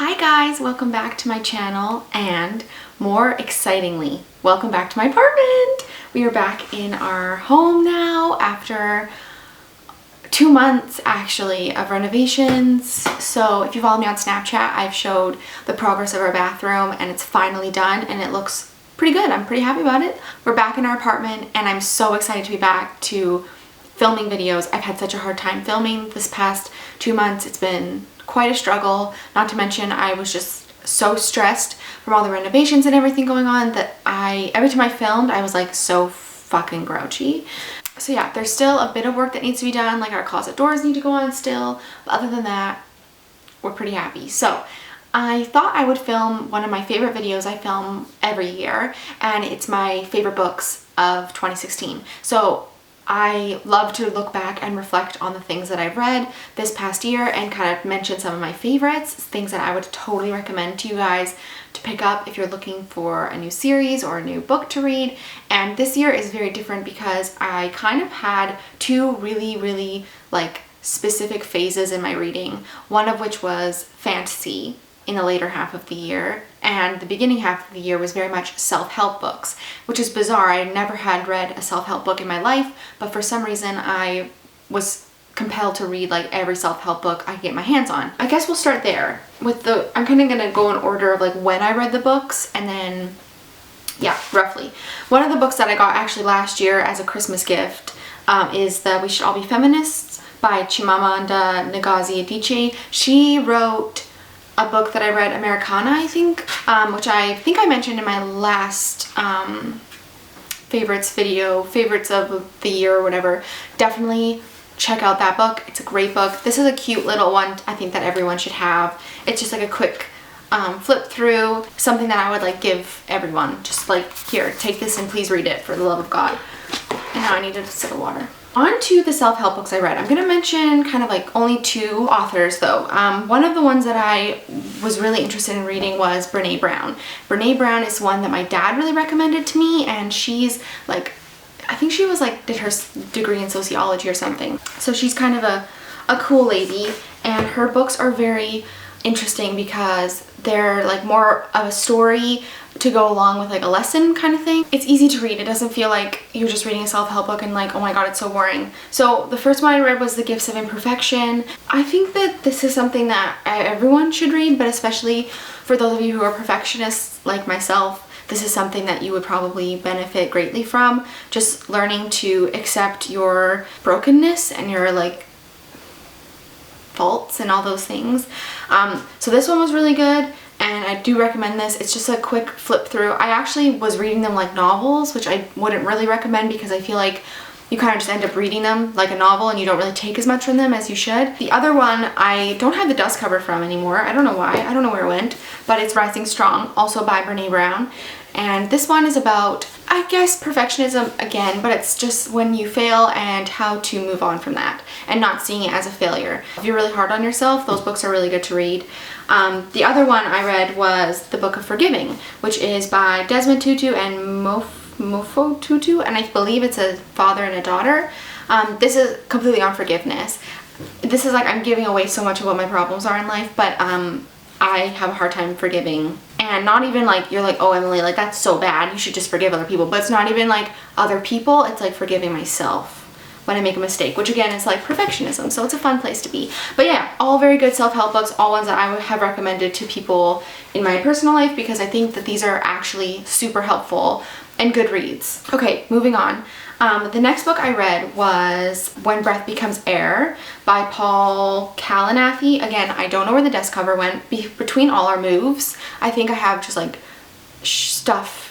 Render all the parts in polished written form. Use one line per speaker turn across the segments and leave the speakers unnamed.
Hi guys, welcome back to my channel, and more excitingly, welcome back to my apartment. We are back in our home now after 2 months actually of renovations. So if you follow me on Snapchat, I've showed the progress of our bathroom and it's finally done and it looks pretty good. I'm pretty happy about it. We're back in our apartment and I'm so excited to be back to filming videos. I've had such a hard time filming this past 2 months. It's been quite a struggle, not to mention I was just so stressed from all the renovations and everything going on that every time I filmed I was like so fucking grouchy. So yeah, there's still a bit of work that needs to be done, like our closet doors need to go on still, but other than that we're pretty happy. So I thought I would film one of my favorite videos I film every year, and it's my favorite books of 2016. So I love to look back and reflect on the things that I've read this past year and kind of mention some of my favorites, things that I would totally recommend to you guys to pick up if you're looking for a new series or a new book to read. And this year is very different because I kind of had two really like specific phases in my reading, one of which was fantasy in the later half of the year, and the beginning half of the year was very much self-help books, which is bizarre. I never had read a self-help book in my life, but for some reason I was compelled to read like every self-help book I could get my hands on. I guess we'll start there with I'm kind of gonna go in order of like when I read the books, and then yeah, roughly. One of the books that I got actually last year as a Christmas gift is the We Should All Be Feminists by Chimamanda Ngozi Adichie. She wrote a book that I read, Americana, I think, which I think I mentioned in my last favorites video, favorites of the year or whatever. Definitely check out that book. It's a great book. This is a cute little one I think that everyone should have. It's just like a quick flip through, something that I would like give everyone. Just like, here, take this and please read it for the love of God. And now I need a sip of water. On to the self-help books I read. I'm going to mention kind of like only two authors though. One of the ones that I was really interested in reading was Brene Brown. Brene Brown is one that my dad really recommended to me, and she's like, I think she was like, did her degree in sociology or something. So she's kind of a cool lady, and her books are very interesting because they're like more of a story to go along with like a lesson kind of thing. It's easy to read. It doesn't feel like you're just reading a self-help book and like, oh my god, it's so boring. So the first one I read was The Gifts of Imperfection. I think that this is something that everyone should read, but especially for those of you who are perfectionists like myself, this is something that you would probably benefit greatly from. Just learning to accept your brokenness and your like faults and all those things. So this one was really good, and I do recommend this. It's just a quick flip through. I actually was reading them like novels, which I wouldn't really recommend because I feel like you kind of just end up reading them like a novel and you don't really take as much from them as you should. The other one I don't have the dust cover from anymore. I don't know why. I don't know where it went, but it's Rising Strong, also by Brene Brown. And this one is about, I guess, perfectionism again, but it's just when you fail and how to move on from that and not seeing it as a failure. If you're really hard on yourself, those books are really good to read. The other one I read was The Book of Forgiving, which is by Desmond Tutu and Mpho Tutu, and I believe it's a father and a daughter. This is completely on forgiveness. This is like, I'm giving away so much of what my problems are in life, but I have a hard time forgiving. And not even like, you're like, oh Emily, like that's so bad, you should just forgive other people. But it's not even like other people, it's like forgiving myself when I make a mistake, which again is like perfectionism, so it's a fun place to be. But yeah, all very good self-help books, all ones that I would have recommended to people in my personal life because I think that these are actually super helpful and good reads. Okay, moving on. The next book I read was When Breath Becomes Air by Kalanithi. Again, I don't know where the desk cover went. Between all our moves, I think I have just like stuff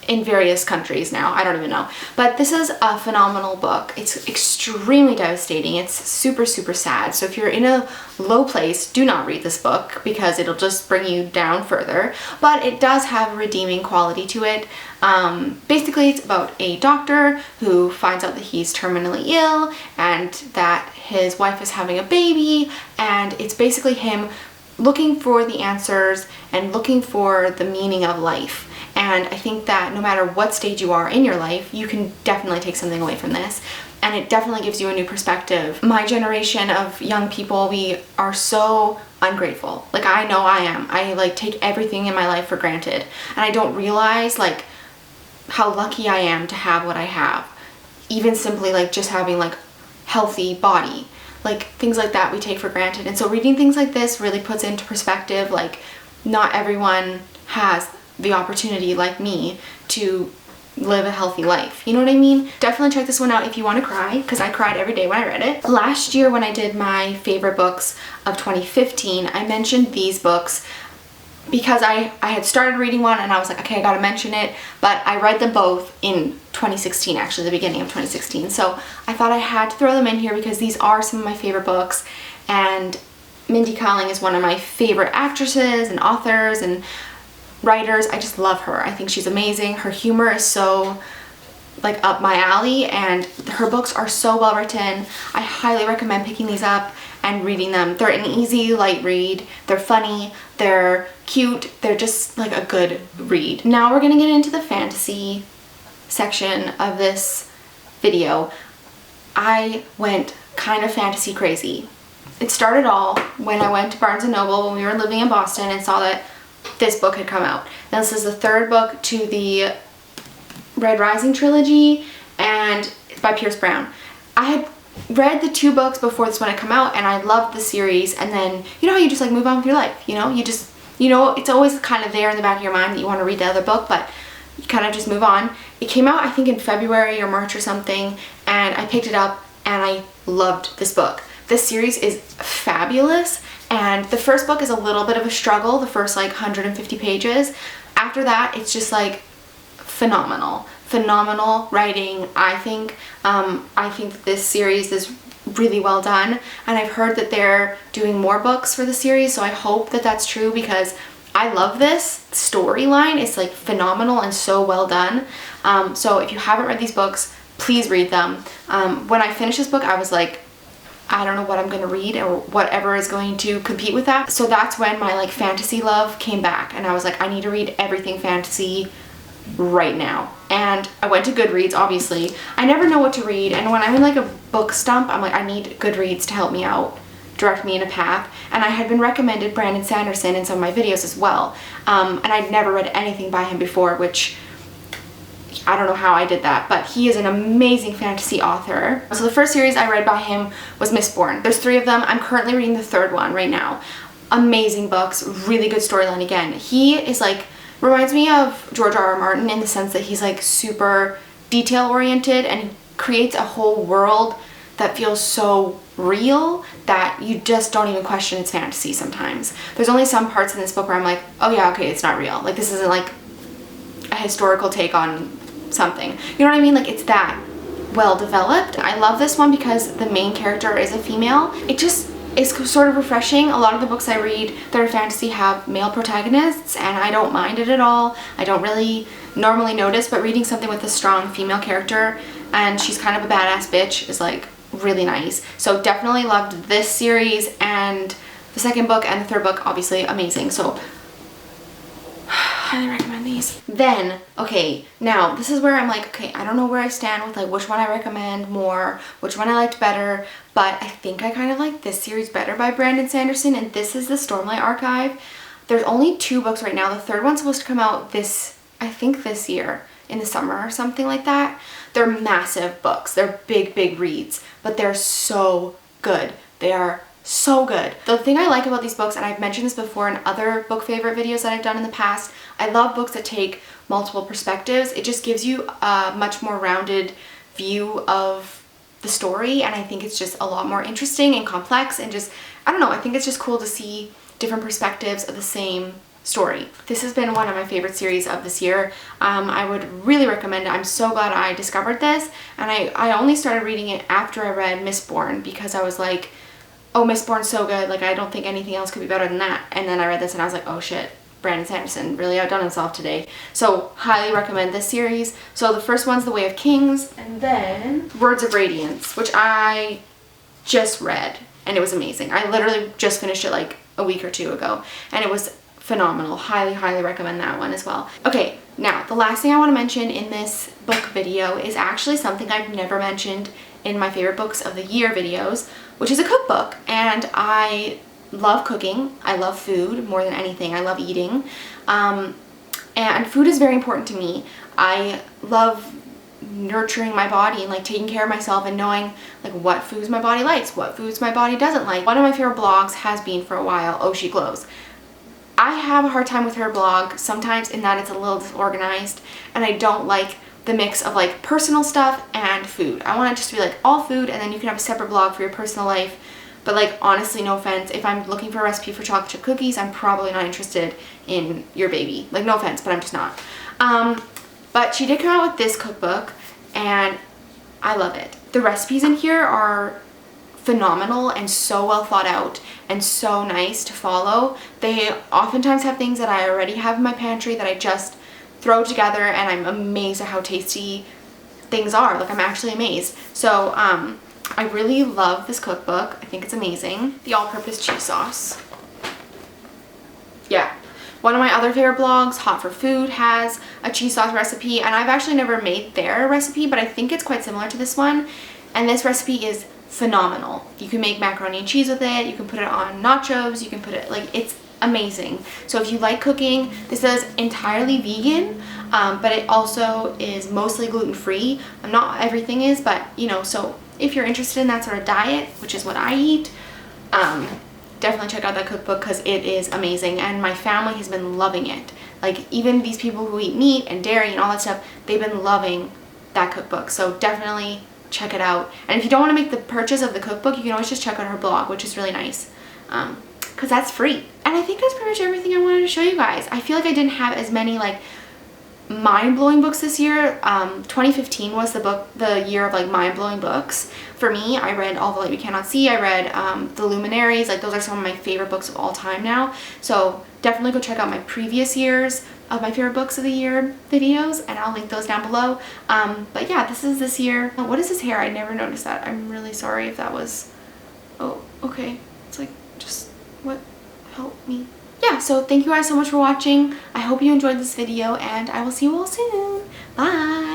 in various countries now. I don't even know. But this is a phenomenal book. It's extremely devastating. It's super sad. So if you're in a low place, do not read this book because it'll just bring you down further. But it does have a redeeming quality to it. Basically, it's about a doctor who finds out that he's terminally ill and that his wife is having a baby, and it's basically him looking for the answers and looking for the meaning of life. And I think that no matter what stage you are in your life, you can definitely take something away from this. And it definitely gives you a new perspective. My generation of young people, we are so ungrateful. Like, I know I am. I like take everything in my life for granted, and I don't realize like how lucky I am to have what I have. Even simply like just having like healthy body, like things like that we take for granted. And so reading things like this really puts into perspective like not everyone has the opportunity like me to live a healthy life. You know what I mean? Definitely check this one out if you want to cry, because I cried every day when I read it. Last year when I did my favorite books of 2015, I mentioned these books because I had started reading one and I was like, okay, I gotta mention it, but I read them both in 2016, actually, the beginning of 2016. So I thought I had to throw them in here because these are some of my favorite books, and Mindy Kaling is one of my favorite actresses and authors and writers. I just love her. I think she's amazing. Her humor is so like up my alley, and her books are so well written. I highly recommend picking these up and reading them. They're an easy, light read. They're funny. They're cute. They're just like a good read. Now we're gonna get into the fantasy section of this video. I went kind of fantasy crazy. It started all when I went to Barnes & Noble when we were living in Boston and saw that this book had come out. Now this is the third book to the Red Rising trilogy, and it's by Pierce Brown. I had read the 2 books before this one had come out and I loved the series, and then you know how you just like move on with your life, you know? You just, you know, it's always kind of there in the back of your mind that you want to read the other book, but you kind of just move on. It came out I think in February or March or something, and I picked it up and I loved this book. This series is fabulous, and the first book is a little bit of a struggle, the first like 150 pages. After that, it's just like phenomenal writing. I think that this series is really well done, and I've heard that they're doing more books for the series, so I hope that that's true because I love this storyline. It's like phenomenal and so well done. So if you haven't read these books, please read them. When I finished this book, I was like, I don't know what I'm gonna read or whatever is going to compete with that. So that's when my like fantasy love came back, and I was like, I need to read everything fantasy right now. And I went to GoodReads, obviously. I never know what to read, and when I'm in like a book stump, I'm like, I need GoodReads to help me out, direct me in a path. And I had been recommended Brandon Sanderson in some of my videos as well, and I'd never read anything by him before, which I don't know how I did that, but he is an amazing fantasy author. So the first series I read by him was Mistborn. There's 3 of them. I'm currently reading the 3rd one right now. Amazing books, really good storyline again. He is like, reminds me of George R.R. Martin in the sense that he's like super detail oriented, and he creates a whole world that feels so real that you just don't even question it's fantasy sometimes. There's only some parts in this book where I'm like, oh yeah, okay, it's not real. Like, this isn't like a historical take on something. You know what I mean? Like, it's that well developed. I love this one because the main character is a female. It just is sort of refreshing. A lot of the books I read that are fantasy have male protagonists, and I don't mind it at all. I don't really normally notice, but reading something with a strong female character and she's kind of a badass bitch is like really nice. So definitely loved this series, and the 2nd book and the 3rd book, obviously amazing. So highly recommend these. Then, okay, now this is where I'm like, okay, I don't know where I stand with like which one I recommend more, which one I liked better, but I think I kind of like this series better by Brandon Sanderson, and this is the Stormlight Archive. There's only 2 books right now. The 3rd one's supposed to come out I think this year in the summer or something like that. They're massive books. They're big reads, but they're so good. They are so good. The thing I like about these books, and I've mentioned this before in other book favorite videos that I've done in the past, I love books that take multiple perspectives. It just gives you a much more rounded view of the story, and I think it's just a lot more interesting and complex, and just, I don't know, I think it's just cool to see different perspectives of the same story. This has been one of my favorite series of this year. I would really recommend it. I'm so glad I discovered this, and I only started reading it after I read Mistborn because I was like, oh, Mistborn's so good, like I don't think anything else could be better than that. And then I read this and I was like, oh shit, Brandon Sanderson really outdone himself today. So highly recommend this series. So the first one's The Way of Kings, and then Words of Radiance, which I just read, and it was amazing. I literally just finished it like a week or 2 ago, and it was phenomenal. Highly recommend that one as well. Okay, now the last thing I want to mention in this book video is actually something I've never mentioned in my favorite books of the year videos, which is a cookbook. And I love cooking. I love food more than anything. I love eating. And food is very important to me. I love nurturing my body and like taking care of myself and knowing like what foods my body likes, what foods my body doesn't like. One of my favorite blogs has been for a while, Oh She Glows. I have a hard time with her blog sometimes in that it's a little disorganized, and I don't like the mix of like personal stuff and food. I want it just to be like all food, and then you can have a separate blog for your personal life. But like, honestly, no offense, if I'm looking for a recipe for chocolate chip cookies, I'm probably not interested in your baby. Like, no offense, but I'm just not. But she did come out with this cookbook, and I love it. The recipes in here are phenomenal and so well thought out and so nice to follow. They oftentimes have things that I already have in my pantry that I just throw together, and I'm amazed at how tasty things are. Like, I'm actually amazed. So I really love this cookbook. I think it's amazing. The all-purpose cheese sauce. Yeah. One of my other favorite blogs, Hot for Food, has a cheese sauce recipe, and I've actually never made their recipe, but I think it's quite similar to this one. And this recipe is phenomenal. You can make macaroni and cheese with it. You can put it on nachos. You can put it, like, it's amazing. So if you like cooking, this is entirely vegan, but it also is mostly gluten-free. Not everything is, but you know, so if you're interested in that sort of diet, which is what I eat, definitely check out that cookbook because it is amazing, and my family has been loving it. Like, even these people who eat meat and dairy and all that stuff, they've been loving that cookbook. So definitely check it out. And if you don't want to make the purchase of the cookbook, you can always just check out her blog, which is really nice, because that's free. And I think that's pretty much everything I wanted to show you guys. I feel like I didn't have as many like mind-blowing books this year. 2015 was the year of like mind-blowing books for me. I read All the Light We Cannot See. I read The Luminaries. Like, those are some of my favorite books of all time now. So definitely go check out my previous years of my favorite books of the year videos, and I'll link those down below. But yeah, this is this year. Oh, what is his hair? I never noticed that. I'm really sorry if that was... Oh, okay. It's like, just what? Help me. Yeah, so thank you guys so much for watching. I hope you enjoyed this video, and I will see you all soon. Bye!